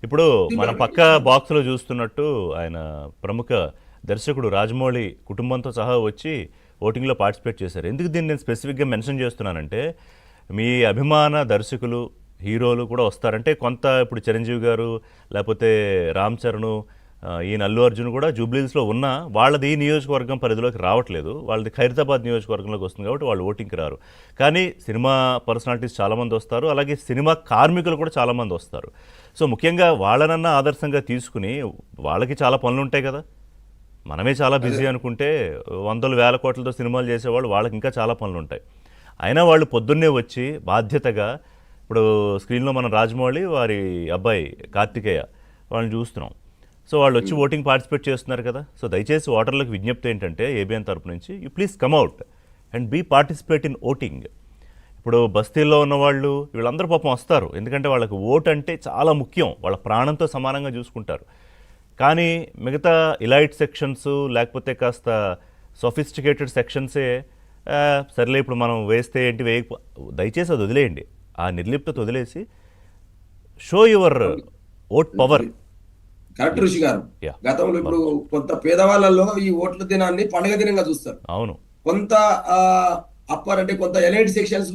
ఇప్పుడు మన పక్క బాక్స్లో చూస్తున్నట్టు ఆయన ప్రముఖ దర్శకుడు రాజమౌళి కుటుంబంతో సహా వచ్చి ఓటింగ్లో పార్టిసిపేట్ చేశారు. ఎందుకు దీన్ని నేను స్పెసిఫిక్గా మెన్షన్ చేస్తున్నానంటే, మీ అభిమాన దర్శకులు హీరోలు కూడా వస్తారంటే కొంత ఇప్పుడు చిరంజీవి గారు లేకపోతే రామ్ చరణ్, ఈయన అల్లు అర్జున్ కూడా జూబ్లీహిల్స్లో ఉన్న వాళ్ళది ఈ నియోజకవర్గం పరిధిలోకి రావట్లేదు, వాళ్ళది ఖైరతాబాద్ నియోజకవర్గంలోకి వస్తుంది కాబట్టి వాళ్ళు ఓటింగ్కి రారు. కానీ సినిమా పర్సనాలిటీస్ చాలామంది వస్తారు, అలాగే సినిమా కార్మికులు కూడా చాలామంది వస్తారు. సో ముఖ్యంగా వాళ్ళనన్నా ఆదర్శంగా తీసుకుని, వాళ్ళకి చాలా పనులు ఉంటాయి కదా, మనమే చాలా బిజీ అనుకుంటే వందలు వేల కోట్లతో సినిమాలు చేసేవాళ్ళు వాళ్ళకి ఇంకా చాలా పనులు ఉంటాయి. అయినా వాళ్ళు పొద్దున్నే వచ్చి బాధ్యతగా, ఇప్పుడు స్క్రీన్లో మనం రాజమౌళి వారి అబ్బాయి కార్తికేయ వాళ్ళని చూస్తున్నాం. సో వాళ్ళు వచ్చి ఓటింగ్ పార్టిసిపేట్ చేస్తున్నారు కదా. సో దయచేసి ఓటర్లకు విజ్ఞప్తి ఏంటంటే, ఏబిఎన్ తరపు నుంచి you please come out and be participate in voting. ఇప్పుడు బస్తీల్లో ఉన్న వాళ్ళు వీళ్ళందరూ పాపం వస్తారు, ఎందుకంటే వాళ్ళకి ఓటు అంటే చాలా ముఖ్యం, వాళ్ళ ప్రాణంతో సమానంగా చూసుకుంటారు. కానీ మిగతా ఇలైట్ సెక్షన్స్ లేకపోతే కాస్త సొఫిస్టికేటెడ్ సెక్షన్సే సర్లే ఇప్పుడు మనం వేస్తే ఏంటి దయచేసి అది వదిలేయండి. ఆ నిర్లిప్తత వదిలేసి show your vote power. Correct ఋషి గారు. గతంలో ఇప్పుడు కొంత పేదవాళ్ళలో ఈ ఓట్ల దినాన్ని పండుగ దినంగా చూస్తారు. అవును. కొంత అప్పర్ అంటే కొంత ఎలైట్ సెక్షన్స్ లో